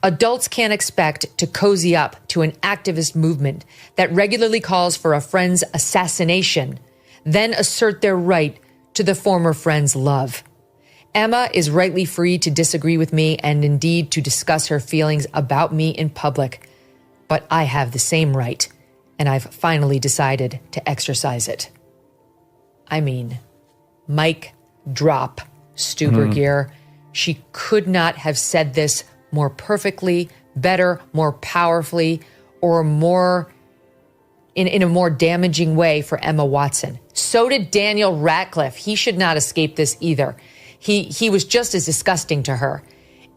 Adults can't expect to cozy up to an activist movement that regularly calls for a friend's assassination, then assert their right to the former friend's love. Emma is rightly free to disagree with me and indeed to discuss her feelings about me in public, but I have the same right, and I've finally decided to exercise it. I mean, mic drop, Stuber Gear. She could not have said this more perfectly, better, more powerfully, or more in a more damaging way for Emma Watson. So did Daniel Radcliffe. He should not escape this either. He was just as disgusting to her.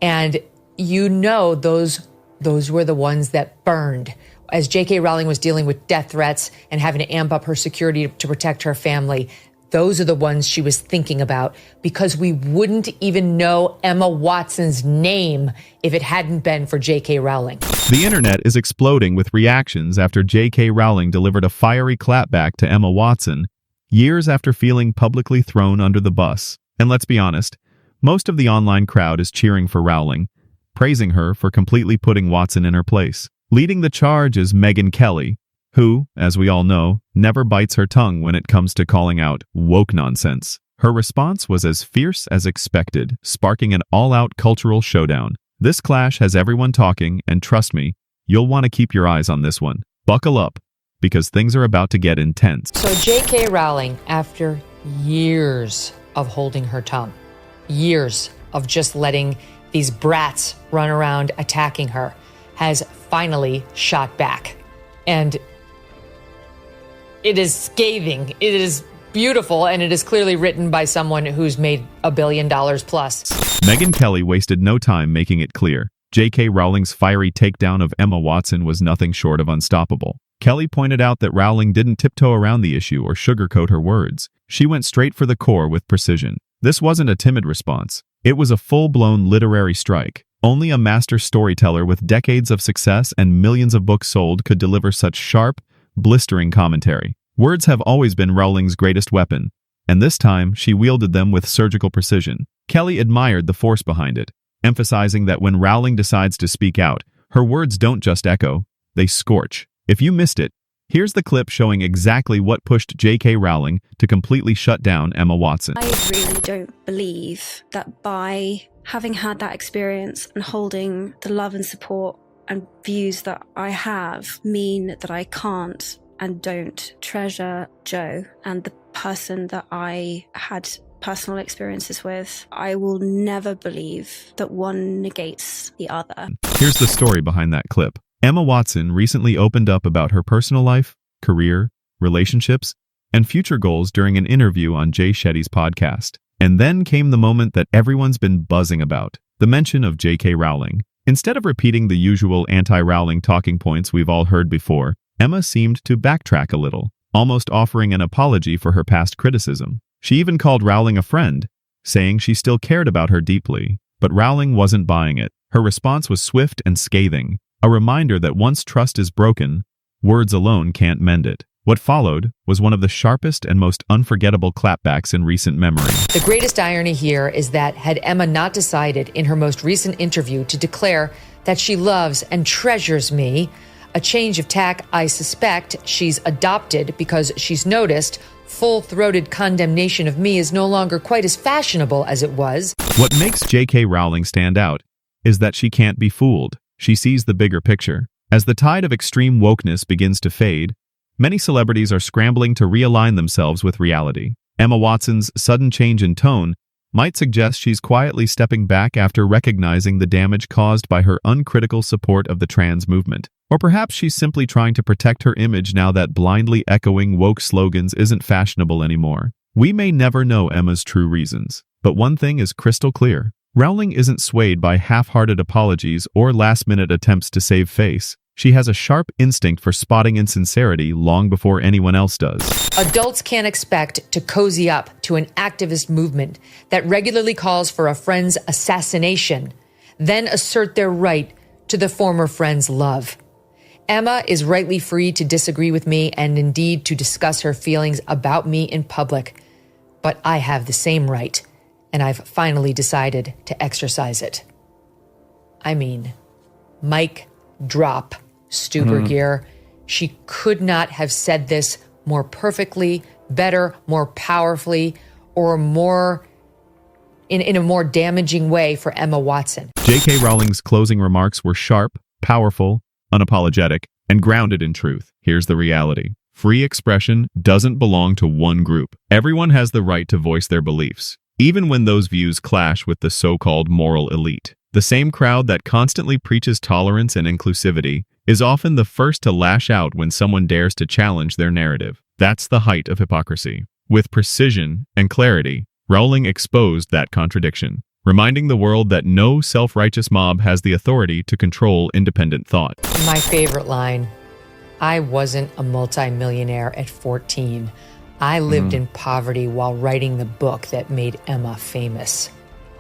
And you know those were the ones that burned. As J.K. Rowling was dealing with death threats and having to amp up her security to protect her family, those are the ones she was thinking about, because we wouldn't even know Emma Watson's name if it hadn't been for J.K. Rowling. The internet is exploding with reactions after J.K. Rowling delivered a fiery clapback to Emma Watson years after feeling publicly thrown under the bus. And let's be honest, most of the online crowd is cheering for Rowling, praising her for completely putting Watson in her place. Leading the charge is Megyn Kelly, who, as we all know, never bites her tongue when it comes to calling out woke nonsense. Her response was as fierce as expected, sparking an all-out cultural showdown. This clash has everyone talking, and trust me, you'll want to keep your eyes on this one. Buckle up, because things are about to get intense. So J.K. Rowling, after years of holding her tongue, years of just letting these brats run around attacking her, has finally shot back. And it is scathing, it is beautiful, and it is clearly written by someone who's made $1 billion plus. Megyn Kelly wasted no time making it clear. J.K. Rowling's fiery takedown of Emma Watson was nothing short of unstoppable. Kelly pointed out that Rowling didn't tiptoe around the issue or sugarcoat her words. She went straight for the core with precision. This wasn't a timid response. It was a full-blown literary strike. Only a master storyteller with decades of success and millions of books sold could deliver such sharp, blistering commentary. Words have always been Rowling's greatest weapon, and this time she wielded them with surgical precision. Kelly admired the force behind it, emphasizing that when Rowling decides to speak out, her words don't just echo, they scorch. If you missed it, here's the clip showing exactly what pushed J.K. Rowling to completely shut down Emma Watson. I really don't believe that by having had that experience and holding the love and support and views that I have mean that I can't and don't treasure Joe and the person that I had personal experiences with. I will never believe that one negates the other. Here's the story behind that clip. Emma Watson recently opened up about her personal life, career, relationships, and future goals during an interview on Jay Shetty's podcast. And then came the moment that everyone's been buzzing about, the mention of J.K. Rowling. Instead of repeating the usual anti-Rowling talking points we've all heard before, Emma seemed to backtrack a little, almost offering an apology for her past criticism. She even called Rowling a friend, saying she still cared about her deeply. But Rowling wasn't buying it. Her response was swift and scathing, a reminder that once trust is broken, words alone can't mend it. What followed was one of the sharpest and most unforgettable clapbacks in recent memory. The greatest irony here is that had Emma not decided in her most recent interview to declare that she loves and treasures me, a change of tack I suspect she's adopted because she's noticed full-throated condemnation of me is no longer quite as fashionable as it was. What makes J.K. Rowling stand out is that she can't be fooled. She sees the bigger picture. As the tide of extreme wokeness begins to fade, many celebrities are scrambling to realign themselves with reality. Emma Watson's sudden change in tone might suggest she's quietly stepping back after recognizing the damage caused by her uncritical support of the trans movement. Or perhaps she's simply trying to protect her image now that blindly echoing woke slogans isn't fashionable anymore. We may never know Emma's true reasons, but one thing is crystal clear. Rowling isn't swayed by half-hearted apologies or last-minute attempts to save face. She has a sharp instinct for spotting insincerity long before anyone else does. Adults can't expect to cozy up to an activist movement that regularly calls for a friend's assassination, then assert their right to the former friend's love. Emma is rightly free to disagree with me and indeed to discuss her feelings about me in public, but I have the same right, and I've finally decided to exercise it. I mean, Mic drop, Stuber Gear. She could not have said this more perfectly, better, more powerfully, or more in a more damaging way for Emma Watson. J.K. Rowling's closing remarks were sharp, powerful, unapologetic, and grounded in truth. Here's the reality. Free expression doesn't belong to one group. Everyone has the right to voice their beliefs, even when those views clash with the so-called moral elite. The same crowd that constantly preaches tolerance and inclusivity is often the first to lash out when someone dares to challenge their narrative. That's the height of hypocrisy. With precision and clarity, Rowling exposed that contradiction, reminding the world that no self-righteous mob has the authority to control independent thought. My favorite line, I wasn't a multimillionaire at 14. I lived in poverty while writing the book that made Emma famous.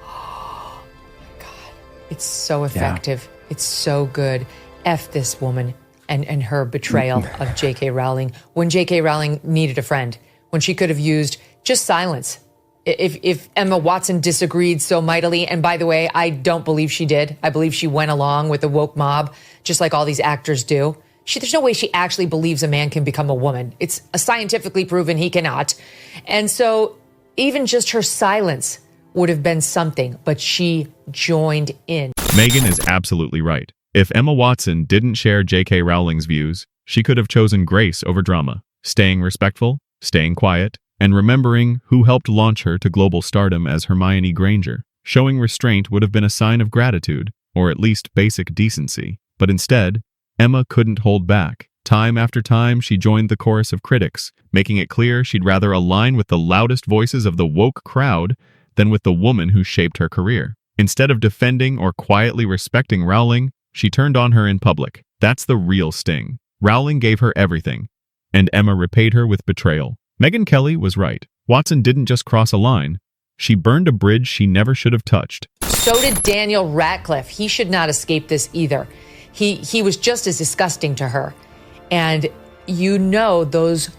Oh my God. It's so effective. Yeah. It's so good. F this woman and her betrayal of J.K. Rowling when J.K. Rowling needed a friend, when she could have used just silence. If Emma Watson disagreed so mightily, and by the way, I don't believe she did. I believe she went along with the woke mob, just like all these actors do. There's no way she actually believes a man can become a woman. It's scientifically proven he cannot. And so even just her silence would have been something, but she joined in. Megyn is absolutely right. If Emma Watson didn't share J.K. Rowling's views, she could have chosen grace over drama, staying respectful, staying quiet, and remembering who helped launch her to global stardom as Hermione Granger. Showing restraint would have been a sign of gratitude, or at least basic decency. But instead, Emma couldn't hold back. Time after time, she joined the chorus of critics, making it clear she'd rather align with the loudest voices of the woke crowd than with the woman who shaped her career. Instead of defending or quietly respecting Rowling, she turned on her in public. That's the real sting. Rowling gave her everything, and Emma repaid her with betrayal. Megyn Kelly was right. Watson didn't just cross a line. She burned a bridge she never should have touched. So did Daniel Radcliffe. He should not escape this either. He was just as disgusting to her. And you know those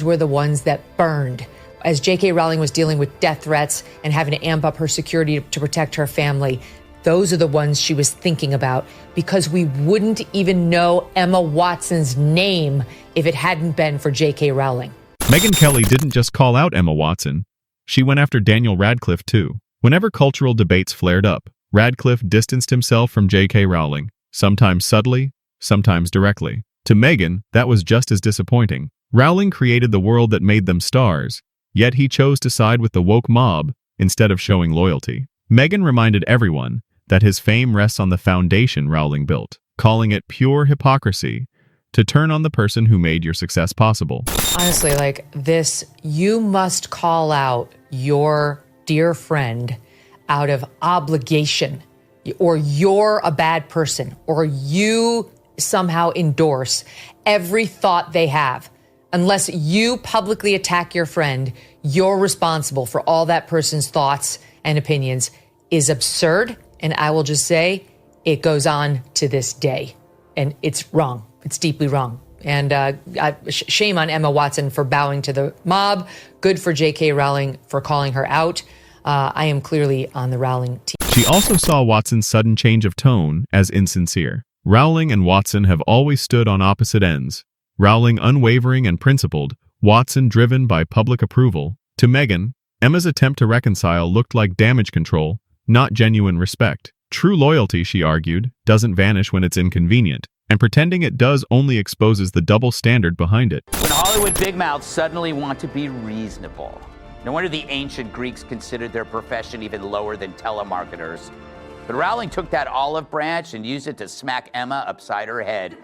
were the ones that burned. As J.K. Rowling was dealing with death threats and having to amp up her security to protect her family, those are the ones she was thinking about, because we wouldn't even know Emma Watson's name if it hadn't been for J.K. Rowling. Megyn Kelly didn't just call out Emma Watson. She went after Daniel Radcliffe, too. Whenever cultural debates flared up, Radcliffe distanced himself from J.K. Rowling, sometimes subtly, sometimes directly. To Megyn, that was just as disappointing. Rowling created the world that made them stars, yet he chose to side with the woke mob instead of showing loyalty. Megyn reminded everyone that his fame rests on the foundation Rowling built, calling it pure hypocrisy to turn on the person who made your success possible. Honestly, like this, you must call out your dear friend out of obligation, or you're a bad person, or you somehow endorse every thought they have. Unless you publicly attack your friend, you're responsible for all that person's thoughts and opinions is absurd. And I will just say it goes on to this day. And it's wrong. It's deeply wrong. And shame on Emma Watson for bowing to the mob. Good for J.K. Rowling for calling her out. I am clearly on the Rowling team. She also saw Watson's sudden change of tone as insincere. Rowling and Watson have always stood on opposite ends. Rowling unwavering and principled, Watson driven by public approval. To Megyn, Emma's attempt to reconcile looked like damage control, not genuine respect. True loyalty, she argued, doesn't vanish when it's inconvenient, and pretending it does only exposes the double standard behind it. When Hollywood big mouths suddenly want to be reasonable. No wonder the ancient Greeks considered their profession even lower than telemarketers. But Rowling took that olive branch and used it to smack Emma upside her head.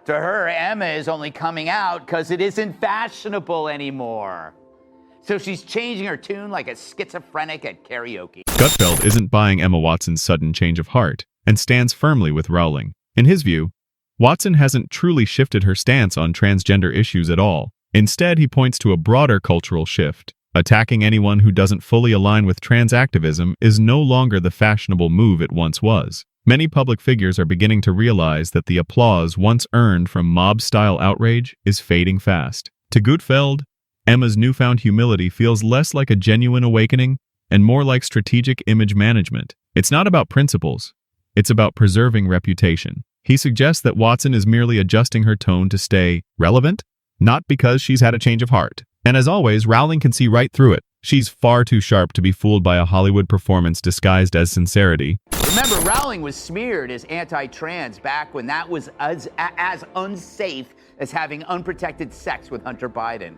To her, Emma is only coming out because it isn't fashionable anymore. So she's changing her tune like a schizophrenic at karaoke. Gutfeld isn't buying Emma Watson's sudden change of heart and stands firmly with Rowling. In his view, Watson hasn't truly shifted her stance on transgender issues at all. Instead, he points to a broader cultural shift. Attacking anyone who doesn't fully align with trans activism is no longer the fashionable move it once was. Many public figures are beginning to realize that the applause once earned from mob-style outrage is fading fast. To Gutfeld, Emma's newfound humility feels less like a genuine awakening and more like strategic image management. It's not about principles. It's about preserving reputation. He suggests that Watson is merely adjusting her tone to stay relevant, not because she's had a change of heart. And as always, Rowling can see right through it. She's far too sharp to be fooled by a Hollywood performance disguised as sincerity. Remember, Rowling was smeared as anti-trans back when that was as unsafe as having unprotected sex with Hunter Biden.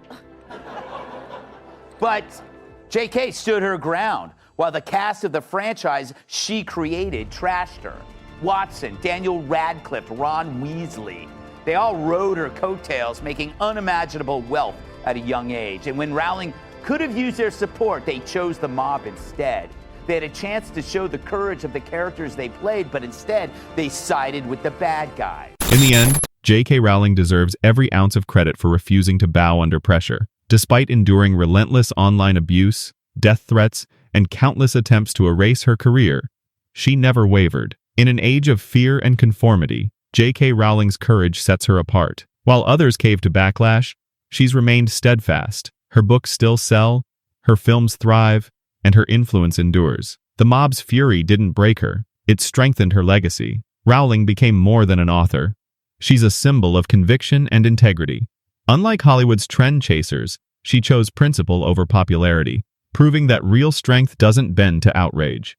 But J.K. stood her ground, while the cast of the franchise she created trashed her. Watson, Daniel Radcliffe, Ron Weasley. They all rode her coattails, making unimaginable wealth at a young age. And when Rowling could have used their support, they chose the mob instead. They had a chance to show the courage of the characters they played, but instead they sided with the bad guy. In the end, J.K. Rowling deserves every ounce of credit for refusing to bow under pressure. Despite enduring relentless online abuse, death threats, and countless attempts to erase her career, she never wavered. In an age of fear and conformity, J.K. Rowling's courage sets her apart. While others cave to backlash, she's remained steadfast. Her books still sell, her films thrive, and her influence endures. The mob's fury didn't break her, it strengthened her legacy. Rowling became more than an author. She's a symbol of conviction and integrity. Unlike Hollywood's trend chasers, she chose principle over popularity, proving that real strength doesn't bend to outrage.